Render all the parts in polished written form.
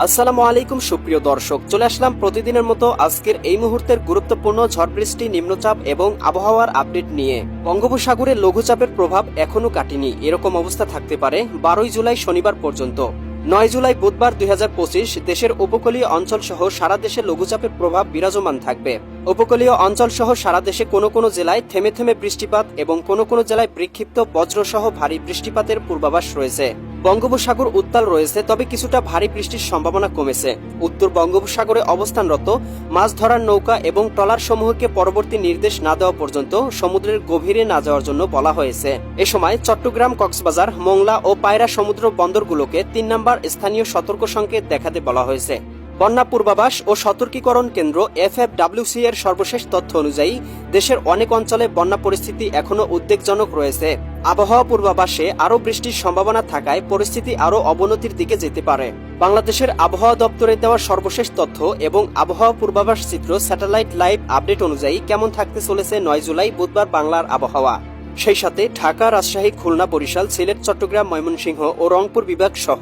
আসসালামু আলাইকুম সুপ্রিয় দর্শক, চলে আসলাম প্রতিদিনের মতো আজকের এই মুহূর্তের গুরুত্বপূর্ণ ঝড় বৃষ্টি, নিম্নচাপ এবং আবহাওয়ার আপডেট নিয়ে। বঙ্গোপসাগরে লঘুচাপের প্রভাব এখনো কাটেনি, এরকম অবস্থা থাকতে পারে 12 জুলাই শনিবার পর্যন্ত। 9 জুলাই বুধবার 2025 দেশের উপকূলীয় অঞ্চল সহ সারা দেশে লঘুচাপের প্রভাব বিরাজমান থাকবে। উপকূলীয় অঞ্চল সহ সারা দেশে কোনো কোনো জেলায় থেমে থেমে বৃষ্টিপাত এবং কোনো কোনো জেলায় বিক্ষিপ্ত বজ্রসহ ভারী বৃষ্টিপাতের পূর্বাভাস রয়েছে। বঙ্গোপসাগর উত্তাল রয়েছে, তবে কিছুটা ভারী বৃষ্টির সম্ভাবনা কমেছে। উত্তর বঙ্গোপসাগরে অবস্থানরত মাছ ধরার নৌকা এবং ট্রলার সমূহকে পরবর্তী নির্দেশ না দেওয়া পর্যন্ত সমুদ্রের গভীরে না যাওয়ার জন্য বলা হয়েছে। এ সময় চট্টগ্রাম, কক্সবাজার, মোংলা ও পায়রা সমুদ্র বন্দরগুলোকে 3 নম্বর স্থানীয় সতর্ক সংকেত দেখাতে বলা হয়েছে। বন্যা পূর্বাভাস ও সতর্কীকরণ কেন্দ্র FFWC এর সর্বশেষ তথ্য অনুযায়ী দেশের অনেক অঞ্চলে বন্যা পরিস্থিতি এখনো উদ্বেগজনক রয়েছে। আবহাওয়া পূর্বাভাসে আরও বৃষ্টির সম্ভাবনা থাকায় পরিস্থিতি আরও অবনতির দিকে যেতে পারে। বাংলাদেশের আবহাওয়া দপ্তরের দেওয়া সর্বশেষ তথ্য এবং আবহাওয়া পূর্বাভাস চিত্র স্যাটেলাইট লাইভ আপডেট অনুযায়ী কেমন থাকতে চলেছে 9 জুলাই বুধবার বাংলার আবহাওয়া। সেই সাথে ঢাকা, রাজশাহী, খুলনা, বরিশাল, সিলেট, চট্টগ্রাম, ময়মনসিংহ ও রংপুর বিভাগ সহ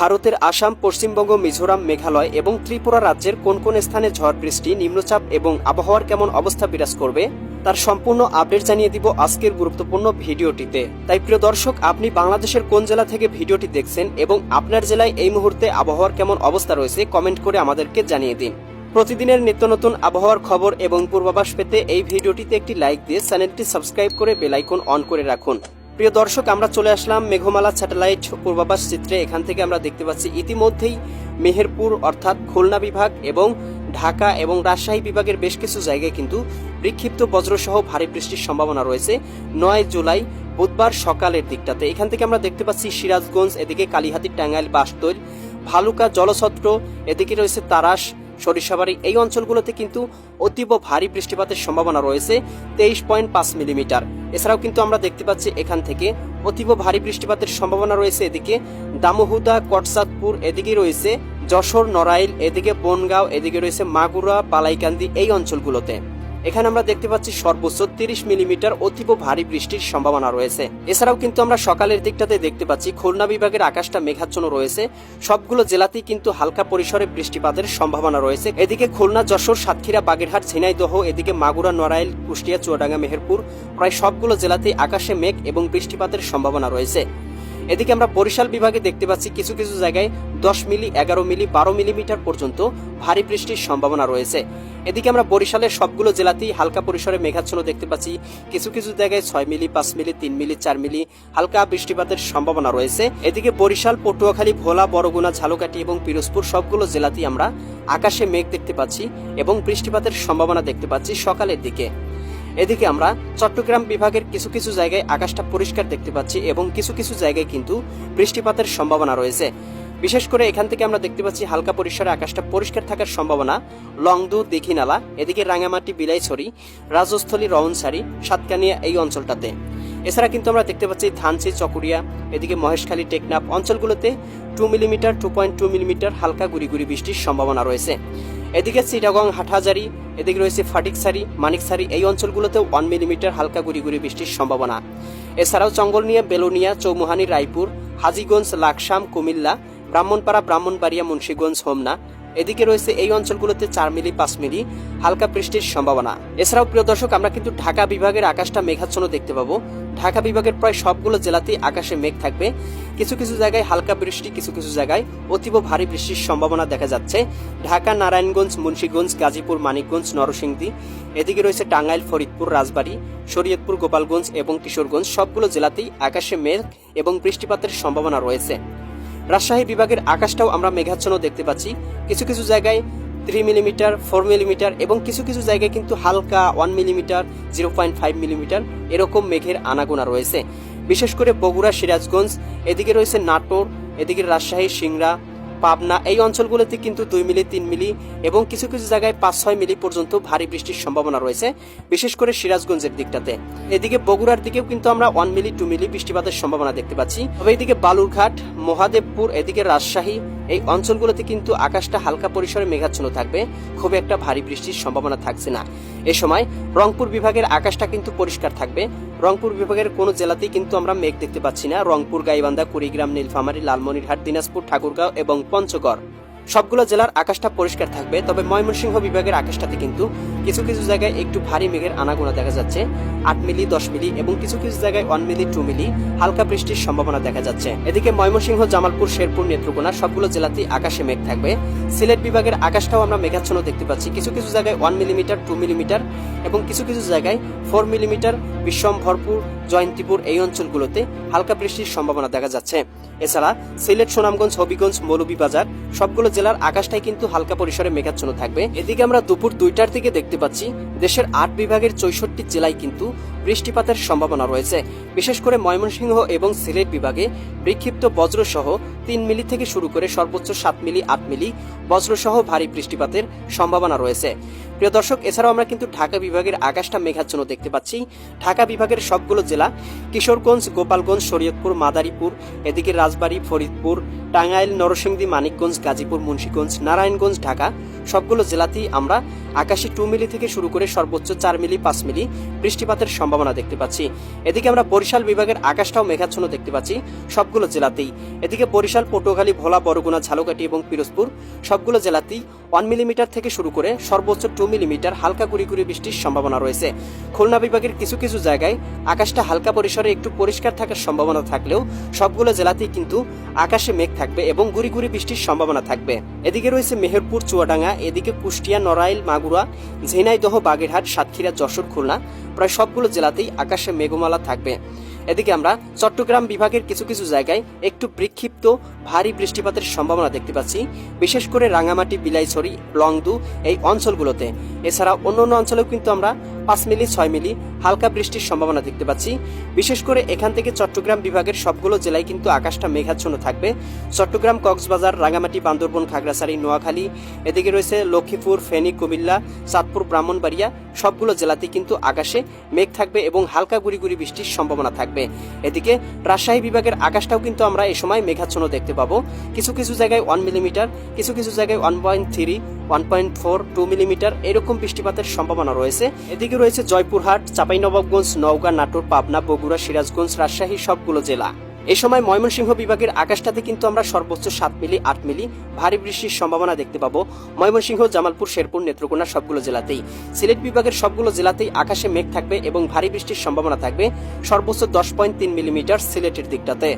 ভারতের আসাম, পশ্চিমবঙ্গ, মিজোরাম, মেঘালয় এবং ত্রিপুরা রাজ্যের কোন কোন স্থানে ঝড় বৃষ্টি, নিম্নচাপ এবং আবহাওয়ার কেমন অবস্থা বিরাজ করবে তার সম্পূর্ণ আপডেট জানিয়ে দিব আজকের গুরুত্বপূর্ণ ভিডিওটিতে। তাই প্রিয় দর্শক, আপনি বাংলাদেশের কোন জেলা থেকে ভিডিওটি দেখছেন এবং আপনার জেলায় এই মুহূর্তে আবহাওয়ার কেমন অবস্থা রয়েছে কমেন্ট করে আমাদেরকে জানিয়ে দিন। প্রতিদিনের নিত্য নতুন আবহাওয়ার খবর এবং পূর্বাভাস পেতে এই ভিডিওটিতে একটি লাইক দিয়ে চ্যানেলটি সাবস্ক্রাইব করে বেল আইকন অন করে রাখুন। প্রিয় দর্শক, আমরা চলে আসলাম মেঘমালা স্যাটেলাইট পূর্বাভাস চিত্রে। এখান থেকে আমরা দেখতে পাচ্ছি ইতিমধ্যেই মেহেরপুর অর্থাৎ খুলনা বিভাগ এবং ঢাকা এবং রাজশাহী বিভাগের বেশ কিছু জায়গায় কিন্তু বিক্ষিপ্ত বজ্রসহ ভারী বৃষ্টির সম্ভাবনা রয়েছে 9 জুলাই বুধবার সকালের দিকটাতে। এখান থেকে আমরা দেখতে পাচ্ছি সিরাজগঞ্জ, এদিকে কালিহাতী, টাঙ্গাইল, বাসতৈল, ভালুকা, জলছত্র, এদিকে রয়েছে তারাস, সরিষাবাড়ি। এই অঞ্চলগুলোতে কিন্তু অতীব ভারী বৃষ্টিপাতের সম্ভাবনা রয়েছে 23.5 মিলিমিটার। এছাড়াও কিন্তু আমরা দেখতে পাচ্ছি এখান থেকে অতীব ভারী বৃষ্টিপাতের সম্ভাবনা রয়েছে এদিকে দামোহুদা, কটসাদপুর, এদিকে রয়েছে যশোর, নড়াইল, এদিকে বনগাঁও, এদিকে রয়েছে মাগুরা, বালাইকান্দি। এই অঞ্চলগুলোতে এখানে আমরা দেখতে পাচ্ছি সর্বোচ্চ 30 মিলিমিটার অতীব ভারী বৃষ্টির সম্ভাবনা রয়েছে। এছাড়াও কিন্তু আমরা সকালের দিকটাতে দেখতে পাচ্ছি খুলনা বিভাগের আকাশটা মেঘাচ্ছন্ন রয়েছে। সবগুলো জেলাতেই কিন্তু হালকা পরিসরে বৃষ্টিপাতের সম্ভাবনা রয়েছে। এদিকে খুলনা, যশোর, সাতক্ষীরা, বাগেরহাট, ঝিনাইদহ, এদিকে মাগুরা, নড়াইল, কুষ্টিয়া, চুয়াডাঙ্গা, মেহেরপুর, প্রায় সবগুলো জেলাতেই আকাশে মেঘ এবং বৃষ্টিপাতের সম্ভাবনা রয়েছে। এদিকে আমরা বরিশাল বিভাগে দেখতে পাচ্ছি কিছু কিছু জায়গায় 10 মিলি, 11 মিলি, 12 মিলিমিটার পর্যন্ত ভারী বৃষ্টির সম্ভাবনা রয়েছে। এদিকে আমরা বরিশালের সবগুলো জেলাতেই হালকা পরিসরে মেঘাচ্ছন্ন দেখতে পাচ্ছি। কিছু কিছু জায়গায় 6 মিলি, 5 মিলি, 3 মিলি, 4 মিলি হালকা বৃষ্টিপাতের সম্ভাবনা রয়েছে। এদিকে বরিশাল, পটুয়াখালী, ভোলা, বরগুনা, ঝালকাঠি এবং পিরোজপুর সবগুলো জেলাতেই আমরা আকাশে মেঘ দেখতে পাচ্ছি এবং বৃষ্টিপাতের সম্ভাবনা দেখতে পাচ্ছি সকালের দিকে। এদিকে আমরা চট্টগ্রাম বিভাগের কিছু কিছু জায়গায় আকাশটা পরিষ্কার দেখতে পাচ্ছি এবং কিছু কিছু জায়গায় কিন্তু বৃষ্টিপাতের সম্ভাবনা রয়েছে। বিশেষ করে এখান থেকে আমরা দেখতে পাচ্ছি হালকা পরিসরে আকাশটা পরিষ্কার থাকার সম্ভাবনা লংদু, দীঘিনালা, এদিকে রাঙামাটি, বিলাইছড়ি, রাজস্থলী, রওনসারি, সাতকানিয়া এই অঞ্চলটাতে। এছাড়া কিন্তু আমরা দেখতে পাচ্ছি ধানসি, চকুরিয়া, এদিকে মহেশখালী, টেকনাফ অঞ্চলগুলোতে 2 মিলিমিটার, 2.2 মিলিমিটার হালকা গুড়ি বৃষ্টির সম্ভাবনা রয়েছে। এদিকে চিটাগং, হাটহাজারি, এদিকে রয়েছে ফটিকছড়ি, মানিকছড়ি এই অঞ্চলগুলোতেও 1 মিলিমিটার হালকা গুড়ি বৃষ্টির সম্ভাবনা। এছাড়াও চঙ্গলনিয়া, বেলোনিয়া, চৌমুহানি, রায়পুর, হাজীগঞ্জ, লাকসাম, কুমিল্লা, ব্রাহ্মণপাড়া, ব্রাহ্মণবাড়িয়া, মুন্সিগঞ্জ, হোমনা এদিকে রয়েছে এই অঞ্চলগুলোতে 4 মিলি, 5 মিলি হালকা বৃষ্টির সম্ভাবনা। এছাড়াও প্রিয় দর্শক, আমরা কিন্তু ঢাকা বিভাগের আকাশটা মেঘাচ্ছন্ন দেখতে পাবো। ঢাকা বিভাগের প্রায় সবগুলো জেলাতেই আকাশে মেঘ থাকবে। কিছু কিছু জায়গায় হালকা বৃষ্টি, কিছু কিছু জায়গায় অতীব ভারী বৃষ্টির সম্ভাবনা দেখা যাচ্ছে। ঢাকা, নারায়ণগঞ্জ, মুন্সিগঞ্জ, গাজীপুর, মানিকগঞ্জ, নরসিংদী, এদিকে রয়েছে টাঙ্গাইল, ফরিদপুর, রাজবাড়ী, শরীয়তপুর, গোপালগঞ্জ এবং কিশোরগঞ্জ সবগুলো জেলাতেই আকাশে মেঘ এবং বৃষ্টিপাতের সম্ভাবনা রয়েছে। রাজশাহী বিভাগের আকাশটাও আমরা মেঘাচ্ছন্ন দেখতে পাচ্ছি। কিছু কিছু জায়গায় 3 মিলিমিটার, 4 মিলিমিটার এবং কিছু কিছু জায়গায় কিন্তু হালকা 1 মিলিমিটার, 0.5 মিলিমিটার এরকম মেঘের আনাগোনা রয়েছে। বিশেষ করে বগুড়া, সিরাজগঞ্জ, এদিকে রয়েছে নাটোর, এদিকে রাজশাহী, সিংড়া, পাবনা এই অঞ্চলগুলোতে কিন্তু 2 মিলি, 3 মিলি এবং কিছু কিছু জায়গায় 5-6 মিলি পর্যন্ত ভারী বৃষ্টির সম্ভাবনা রয়েছে, বিশেষ করে সিরাজগঞ্জের দিকটাতে। এদিকে বগুড়ার দিকেও কিন্তু আমরা 1 মিলি, 2 মিলি বৃষ্টিপাতের সম্ভাবনা দেখতে পাচ্ছি। তবে এদিকে বালুরঘাট, মহাদেবপুর, এদিকে রাজশাহী এই অঞ্চলগুলোতে কিন্তু আকাশটা হালকা পরিসরে মেঘাচ্ছন্ন থাকবে, খুব একটা ভারী বৃষ্টির সম্ভাবনা থাকছে না। এ সময় রংপুর বিভাগের আকাশটা কিন্তু পরিষ্কার থাকবে। রংপুর বিভাগের কোনো জেলাতেই কিন্তু আমরা মেঘ দেখতে পাচ্ছি না। রংপুর, গাইবান্ধা, কুড়িগ্রাম, নীলফামারী, লালমনিরহাট, দিনাজপুর, ঠাকুরগাঁও এবং পঞ্চগড় সবগুলো জেলার আকাশটা পরিষ্কার থাকবে, তবে ময়মনসিংহ বিভাগের আকাশটাতে কিন্তু কিছু কিছু জায়গায় একটু ভারী মেঘের আনাগোনা দেখা যাচ্ছে। 8 মিলি, 10 মিলি এবং কিছু কিছু জায়গায় 1 মিলি, 2 মিলি হালকা বৃষ্টির সম্ভাবনা দেখা যাচ্ছে। এদিকে ময়মনসিংহ, জামালপুর, শেরপুর, নেত্রকোনা সবগুলো জেলাতেই আকাশে মেঘ থাকবে। সিলেট বিভাগের আকাশটাও আমরা মেঘাচ্ছন্ন দেখতে পাচ্ছি। কিছু কিছু জায়গায় 1 মিলিমিটার, 2 মিলিমিটার এবং কিছু কিছু জায়গায় 4 মিলিমিটার বিশ্বম্ভরপুর, জয়ন্তীপুর এই অঞ্চলগুলোতে হালকা বৃষ্টির সম্ভাবনা দেখা যাচ্ছে। এছাড়া সিলেট, সুনামগঞ্জ, হবিগঞ্জ, মৌলভীবাজার সবগুলো জেলার আকাশটাই কিন্তু হালকা পরিসরে মেঘাচ্ছন্ন থাকবে। এদিকে আমরা দুপুর 2টার দিকে দেখতে পাচ্ছি দেশের 8 বিভাগের 64 জেলায় কিন্তু বৃষ্টিপাতের সম্ভাবনা রয়েছে। বিশেষ করে ময়মনসিংহ এবং সিলেট বিভাগে বিক্ষিপ্ত বজ্রসহ 3 মিলি থেকে শুরু করে সর্বোচ্চ 7 মিলি, 8 মিলি বজ্রসহ ভারী বৃষ্টিপাতের সম্ভাবনা রয়েছে। প্রিয় দর্শক, এছাড়াও আমরা কিন্তু ঢাকা বিভাগের আকাশটা মেঘাচ্ছন্ন দেখতে পাচ্ছি। ঢাকা বিভাগের সবগুলো জেলা কিশোরগঞ্জ, গোপালগঞ্জ, শরীয়তপুর, মাদারীপুর, এদিকে রাজবাড়ী, ফরিদপুর, টাঙ্গাইল, নরসিংদী, মানিকগঞ্জ, গাজীপুর, মুন্সিগঞ্জ, নারায়ণগঞ্জ, ঢাকা সবগুলো জেলাতেই আমরা আকাশে 2 মিলি থেকে শুরু করে সর্বোচ্চ 4 মিলি, 5 মিলি বৃষ্টিপাতের সম্ভাবনা দেখতে পাচ্ছি। এদিকে আমরা বরিশাল বিভাগের আকাশটাও মেঘাচ্ছন্ন দেখতে পাচ্ছি সবগুলো জেলাতেই। এদিকে বরিশাল, পটুয়াখালী, ভোলা, বরগুনা, ঝালকাঠি এবং পিরোজপুর সবগুলো জেলাতেই 1 মিলিমিটার থেকে শুরু করে সর্বোচ্চ 2 মিলিমিটার হালকা গুড়ি বৃষ্টির সম্ভাবনা রয়েছে। খুলনা বিভাগের কিছু কিছু জায়গায় আকাশটা হালকা পরিসরে একটু পরিষ্কার থাকার সম্ভাবনা থাকলেও সবগুলো জেলাতেই কিন্তু আকাশে মেঘ থাকবে এবং গুড়ি বৃষ্টির সম্ভাবনা থাকবে। এদিকে রয়েছে মেহেরপুর, চুয়াডাঙ্গা, এদিকে কুষ্টিয়া, নড়াইল, মাগুরা, ঝিনাইদহ, বাগেরহাট, সাতক্ষীরা, যশোর, খুলনা প্রায় সবগুলো জেলাতেই আকাশে মেঘমালা থাকবে। এদিকে আমরা চট্টগ্রাম বিভাগের কিছু কিছু জায়গায় একটু বিক্ষিপ্ত ভারী বৃষ্টিপাতের সম্ভাবনা দেখতে পাচ্ছি, বিশেষ করে রাঙামাটি, বিলাইছড়ি, লংদু এই অঞ্চলগুলোতে। এছাড়া অন্যান্য অঞ্চলেও কিন্তু আমরা 5 মিলি, 6 মিলি হালকা বৃষ্টির সম্ভাবনা দেখতে পাচ্ছি। বিশেষ করে এখান থেকে চট্টগ্রাম বিভাগের সবগুলো জেলায় কিন্তু আকাশটা মেঘাচ্ছন্ন থাকবে। চট্টগ্রাম, কক্সবাজার, রাঙামাটি, বান্দরবন, খাগড়াছড়ি, নোয়াখালী, এদিকে রয়েছে লক্ষ্মীপুর, ফেনী, কুমিল্লা, চাঁদপুর, ব্রাহ্মণবাড়িয়া সবগুলো জেলাতেই কিন্তু আকাশে মেঘ থাকবে এবং হালকা গুড়ি বৃষ্টির সম্ভাবনা থাকবে। এদিকে রাজশাহী বিভাগের আকাশটাও কিন্তু আমরা এই সময় মেঘাচ্ছন্ন দেখতে পাবো। কিছু কিছু জায়গায় 1 মিলিমিটার, কিছু কিছু জায়গায় 1.3, 1.4, 2 মিলিমিটার এরকম বৃষ্টিপাতের সম্ভাবনা রয়েছে। এদিকে রয়েছে জয়পুরহাট, চাঁপাইনবাবগঞ্জ, নওগাঁ, নাটোর, পাবনা, বগুড়া, সিরাজগঞ্জ, রাজশাহী সবগুলো জেলা। এই সময় ময়মনসিংহ বিভাগের আকাশটাতে কিন্তু আমরা সর্বোচ্চ 7 মিলি, 8 মিলি ভারী বৃষ্টির সম্ভাবনা দেখতে পাবো। ময়মনসিংহ, জামালপুর, শেরপুর, নেত্রকোনা সবগুলো জেলাতেই। সিলেট বিভাগের সবগুলো জেলাতেই আকাশে মেঘ থাকবে এবং ভারী বৃষ্টির সম্ভাবনা থাকবে সর্বোচ্চ 10.3 মিলিমিটার সিলেটের দিকটাতে।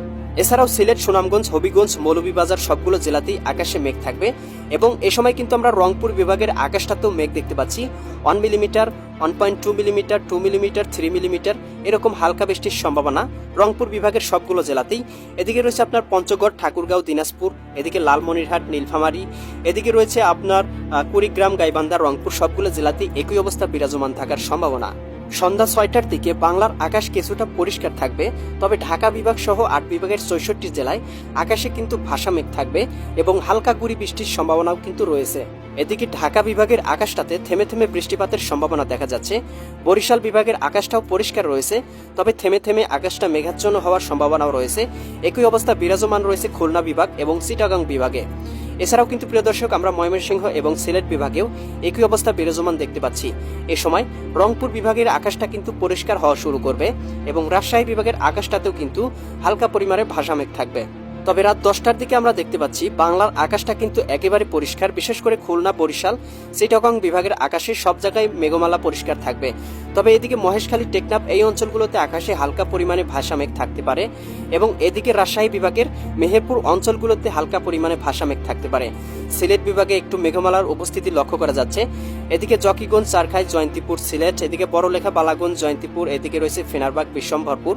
এছাড়াও সিলেট, সুনামগঞ্জ, হবিগঞ্জ, মৌলভীবাজার সবগুলো জেলাতেই আকাশে মেঘ থাকবে এবং এ সময় কিন্তু আমরা রংপুর বিভাগের আকাশটাতেও মেঘ দেখতে পাচ্ছি। 1 মিলিমিটার, 1.2 মিলিমিটার, 2 মিলিমিটার, 3 মিলিমিটার এরকম হালকা বৃষ্টির সম্ভাবনা রংপুর বিভাগের সবগুলো জেলাতেই। এদিকে রয়েছে আপনার পঞ্চগড়, ঠাকুরগাঁও, দিনাজপুর, এদিকে লালমনিরহাট, নীলফামারী, এদিকে রয়েছে আপনার কুড়িগ্রাম, গাইবান্ধা, রংপুর সবগুলো জেলাতেই একই অবস্থা বিরাজমান থাকার সম্ভাবনা। সন্ধ্যা 6টার দিকে বাংলার আকাশ কিছুটা পরিষ্কার থাকবে, তবে ঢাকা বিভাগ সহ 8 বিভাগের 64 জেলায় আকাশে কিন্তু ভাসা মেঘ থাকবে এবং হালকা গুড়ি বৃষ্টির সম্ভাবনাও কিন্তু রয়েছে। এদিকে ঢাকা বিভাগের আকাশটাতে থেমে থেমে বৃষ্টিপাতের সম্ভাবনা দেখা যাচ্ছে। বরিশাল বিভাগের আকাশটাও পরিষ্কার রয়েছে, তবে থেমে থেমে আকাশটা মেঘাচ্ছন্ন হওয়ার সম্ভাবনাও রয়েছে। একই অবস্থা বিরাজমান রয়েছে খুলনা বিভাগ এবং চিটাগাং বিভাগে। এছাড়াও কিন্তু প্রিয় দর্শক, আমরা ময়মনসিংহ এবং সিলেট বিভাগেও একই অবস্থা বিরাজমান দেখতে পাচ্ছি। এ সময় রংপুর বিভাগের আকাশটা কিন্তু পরিষ্কার হওয়া শুরু করবে এবং রাজশাহী বিভাগের আকাশটাতেও কিন্তু হালকা পরিমাণে ভাসা মেঘ থাকবে। তবে রাত 10টার দিকে আমরা দেখতে পাচ্ছি বাংলার আকাশটা কিন্তু একেবারে পরিষ্কার। বিশেষ করে খুলনা, বরিশাল, চিটাগং বিভাগের আকাশে সব জায়গায় মেঘমালা পরিষ্কার থাকবে। তবে এদিকে মহেশখালী, টেকনাফ এই অঞ্চলগুলোতে আকাশে হালকা পরিমাণে ভাসা মেঘ থাকতে পারে এবং এদিকে রাজশাহী বিভাগের মেহেরপুর অঞ্চলগুলোতে হালকা পরিমাণে ভাসা মেঘ থাকতে পারে। সিলেট বিভাগে একটু মেঘমালার উপস্থিতি লক্ষ্য করা যাচ্ছে। এদিকে জকিগঞ্জ, চারখাই, জয়ন্তীপুর, সিলেট, এদিকে বড়লেখা, বালাগঞ্জ, জয়ন্তীপুর, এদিকে রয়েছে ফেনারবাগ, বিশ্বম্ভরপুর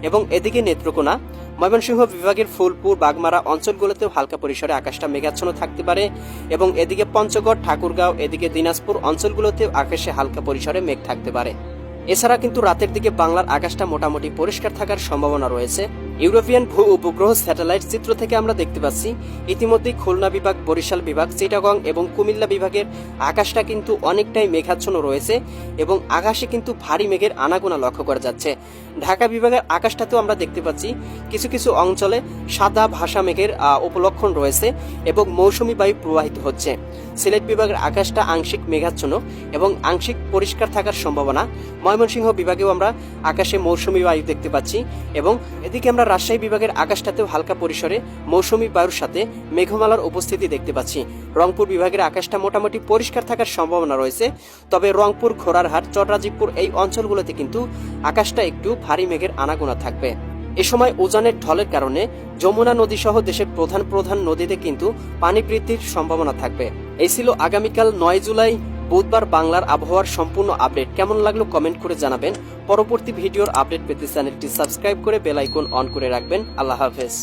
এবং এদিকে নেত্রকোনা, ময়মনসিংহ বিভাগের ফুলপুর, বাগমারা অঞ্চলগুলোতেও হালকা পরিসরে আকাশটা মেঘাচ্ছন্ন থাকতে পারে এবং এদিকে পঞ্চগড়, ঠাকুরগাঁও, এদিকে দিনাজপুর অঞ্চলগুলোতেও আকাশে হালকা পরিসরে মেঘ থাকতে পারে। এছাড়া কিন্তু রাতের দিকে বাংলার আকাশটা মোটামুটি পরিষ্কার থাকার সম্ভাবনা রয়েছে। ইউরোপিয়ান ভূ উপগ্রহ স্যাটেলাইট চিত্র থেকে আমরা দেখতে পাচ্ছি ইতিমধ্যেই খুলনা বিভাগ, বরিশাল বিভাগ, চিটাগং এবং কুমিল্লা বিভাগের আকাশটা কিন্তু অনেকটাই মেঘাচ্ছন্ন রয়েছে এবং আকাশে কিন্তু ভারী মেঘের আনাগোনা লক্ষ্য করা যাচ্ছে। ঢাকা বিভাগের আকাশটাতেও আমরা দেখতে পাচ্ছি কিছু কিছু অঞ্চলে সাদা ভাসা মেঘের উপলক্ষণ রয়েছে এবং মৌসুমী বায়ু প্রবাহিত হচ্ছে। সিলেট বিভাগের আকাশটা আংশিক মেঘাচ্ছন্ন এবং আংশিক পরিষ্কার থাকার সম্ভাবনা। ময়মনসিংহ বিভাগেও আমরা আকাশে মৌসুমী বায়ু দেখতে পাচ্ছি এবং এদিকে আমরা এবার রাজশাহী বিভাগের আকাশটাতেও হালকা পরিসরে মৌসুমী বায়ুর সাথে মেঘমালার উপস্থিতি দেখতে পাচ্ছি। রংপুর বিভাগের আকাশটা মোটামুটি পরিষ্কার থাকার সম্ভাবনা রয়েছে, তবে রংপুর, ঘোড়ারহাট, চট্টরাজিপুর এই অঞ্চলগুলোতে কিন্তু আকাশটা একটু ভারী মেঘের আনাগোনা থাকবে। এ সময় উজানের ঢলের কারণে যমুনা নদী সহ দেশের প্রধান প্রধান নদীতে কিন্তু পানি বৃদ্ধির সম্ভাবনা থাকবে। এই ছিল আগামীকাল 9 জুলাই বুধবার বাংলার আবহাওয়ার সম্পূর্ণ আপডেট। কেমন লাগলো কমেন্ট করে জানাবেন। পরবর্তী ভিডিওর আপডেট পেতে চ্যানেলটি সাবস্ক্রাইব করে বেল আইকন অন করে রাখবেন। আল্লাহ হাফেজ।